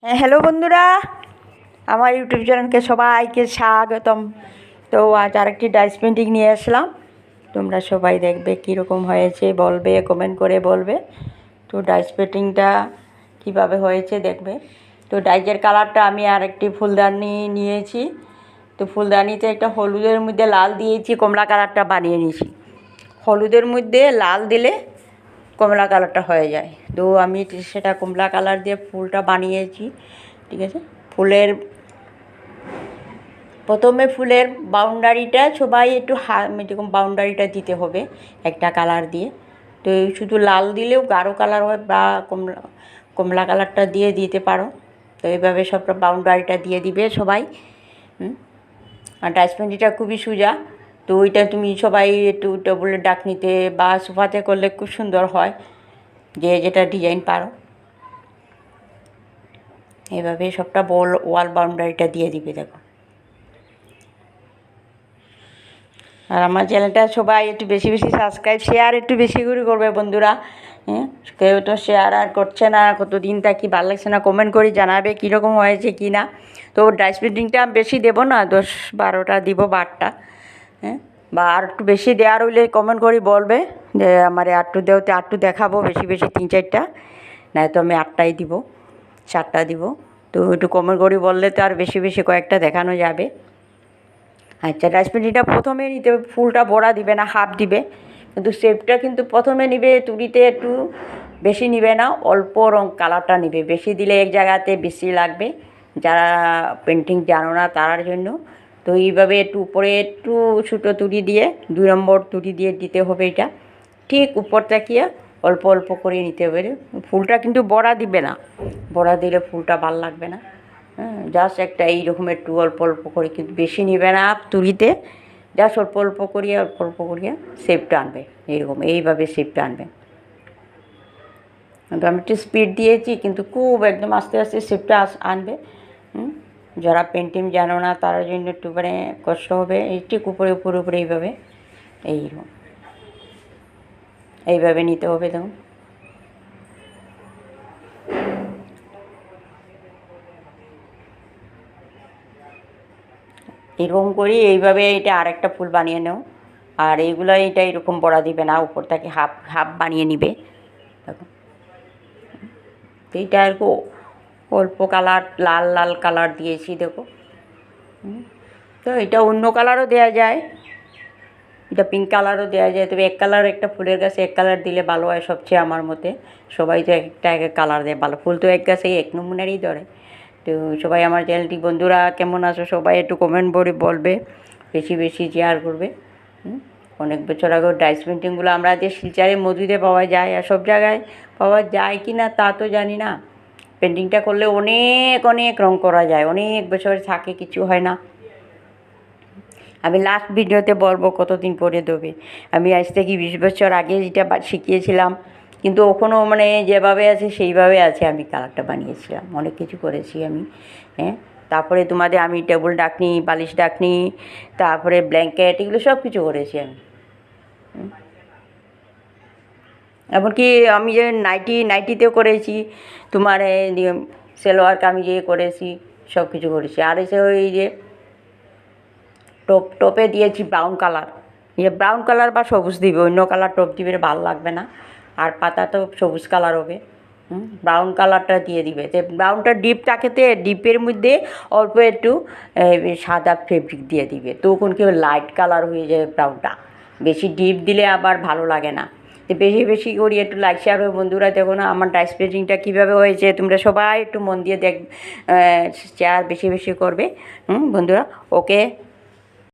হ্যাঁ, হ্যালো বন্ধুরা, আমার ইউটিউব চ্যানেলকে সবাইকে স্বাগতম। তো আজ আরেকটি ডাইস পেন্টিং নিয়ে আসলাম। তোমরা সবাই দেখবে কীরকম হয়েছে, বলবে, কমেন্ট করে বলবে। তো ডাইস পেন্টিংটা কীভাবে হয়েছে দেখবে। তো ডাইসের কালারটা আমি আরেকটি ফুলদানি নিয়েছি। তো ফুলদানিতে একটা হলুদের মধ্যে লাল দিয়েছি, কমলা কালারটা বানিয়ে নিয়েছি। হলুদের মধ্যে লাল দিলে কমলা কালারটা হয়ে যায়। তো আমি সেটা কমলা কালার দিয়ে ফুলটা বানিয়েছি। ঠিক আছে, প্রথমে ফুলের বাউন্ডারিটা সবাই একটু এরকম বাউন্ডারিটা দিতে হবে একটা কালার দিয়ে। তো শুধু লাল দিলেও গাঢ় কালার হয়, বা কমলা কালারটা দিয়ে দিতে পারো। তো এইভাবে সবটা বাউন্ডারিটা দিয়ে দিবে সবাই। আর ডাইস পেন্টিংটা খুবই সোজা। তো ওইটা তুমি সবাই একটু টেবিলের ডাকনিতে বা সোফাতে করলে খুব সুন্দর হয়, যে যেটা ডিজাইন পারো। এইভাবে সবটা ওয়াল বাউন্ডারিটা দিয়ে দিবে। দেখো, আর আমার চ্যানেলটা সবাই একটু বেশি বেশি সাবস্ক্রাইব, শেয়ার একটু বেশি করে করবে বন্ধুরা। কেউ তো শেয়ার আর করছে না, কতদিন কি ভালো লাগছে না, কমেন্ট করে জানাবে কীরকম হয়েছে কি না। তো ডাইস পেন্টিংটা বেশি দেবো না, 10-12টা দিব, 12টা। বা আর একটু বেশি দেওয়ার হইলে কমেন্ট করে বলবে যে আমার আটটু দেওতে আটটু দেখাবো, বেশি বেশি 3-4টা, নাই তো আমি 8টাই দিব, 7টা দিব। তো একটু কমেন্ট করে বললে তো আর বেশি বেশি কয়েকটা দেখানো যাবে। আচ্ছা, ডাইস পেন্টিংটা প্রথমে নিতে হবে, ফুলটা বড়া দিবে না, হাফ দিবে। কিন্তু শেপটা কিন্তু প্রথমে নিবে তুলিতে, একটু বেশি নিবে না, অল্প রং কালারটা নিবে। বেশি দিলে এক জায়গাতে বেশি লাগবে, যারা পেন্টিং জানো না তার জন্য। তো এইভাবে একটু উপরে একটু ছোটো তুলি দিয়ে, 2 নম্বর তুলি দিয়ে দিতে হবে। এটা ঠিক উপর তাকিয়ে অল্প অল্প করে নিতে হবে। ফুলটা কিন্তু বড়া দিবে না, বড়া দিলে ফুলটা ভাল লাগবে না। জাস্ট একটা এইরকম একটু অল্প অল্প করে, কিন্তু বেশি নিবে না তুলিতে, জাস্ট অল্প অল্প করিয়ে শেপটা আনবে। এইভাবে শেপটা আনবে। কিন্তু আমি একটু স্পিড দিয়েছি, কিন্তু খুব একদম আস্তে আস্তে শেপটা আনবে। যারা পেন্টিং জানো না তার জন্য একটু মানে কষ্ট হবে। এই ঠিক উপরে উপরে উপরে এইভাবে নিতে হবে। দেখুন, এরকম করি এইভাবে এটা আরেকটা ফুল বানিয়ে নাও। আর এইগুলো এটা এরকম বড়া দিবে না, উপর থেকে হাফ হাফ বানিয়ে নিবে। দেখো, এইটা আর অল্প কালার, লাল লাল কালার দিয়েছি। দেখো, তো এটা অন্য কালারও দেওয়া যায়, এটা পিঙ্ক কালারও দেওয়া যায়। তবে এক কালার, একটা ফুলের গাছে এক কালার দিলে ভালো হয় সবচেয়ে আমার মতে। সবাই তো একটা এক কালার দেয়, ভালো ফুল তো এক গাছে এক নমুনারই ধরে। তো সবাই আমার চ্যানেলটি বন্ধুরা কেমন আছো, সবাই একটু কমেন্ট করে বলবে, বেশি বেশি শেয়ার করবে। অনেক বছর আগেও ডাইস পেন্টিংগুলো আমরা যে শিলচারে মজুদে পাওয়া যায়, আর সব জায়গায় পাওয়া যায় কি না তা তো জানি না। পেন্টিংটা করলে অনেক অনেক রং করা যায়, অনেক বছর থাকে, কিছু হয় না। আমি লাস্ট ভিডিওতে বলবো কতদিন পরে দেবে। আমি আজ থেকে 20 বছর আগে যেটা শিখিয়েছিলাম, কিন্তু ওখানেও মানে যেভাবে আছে সেইভাবে আছে। আমি কালারটা বানিয়েছিলাম, অনেক কিছু করেছি আমি। তারপরে তোমাদের আমি টেবিল ডাকনি, বালিশ ডাকনি, তারপরে ব্ল্যাঙ্কেট, এগুলো সব কিছু করেছি আমি। এমনকি আমি যে নাইটিতেও করেছি, তোমার সালোয়ার কামিজে করেছি, সব কিছু করেছি। আর এসে ওই যে টপে দিয়েছি ব্রাউন কালার, ব্রাউন কালার বা সবুজ দিবে, অন্য কালার টপ দিবে ভালো লাগবে না। আর পাতা তো সবুজ কালার হবে, ব্রাউন কালারটা দিয়ে দিবে। তো ব্রাউনটা ডিপ থাকেতে, ডিপের মধ্যে অল্প একটু সাদা ফেব্রিক দিয়ে দিবে, তখন কি লাইট কালার হয়ে যাবে ব্রাউনটা। বেশি ডিপ দিলে আবার ভালো লাগে না। তো বেশি বেশি করি একটু লাইক শেয়ার হবে বন্ধুরা। দেখো না আমার ডাইস পেন্টিংটা কীভাবে হয়েছে, তোমরা সবাই একটু মন দিয়ে শেয়ার বেশি বেশি করবে বন্ধুরা। ওকে।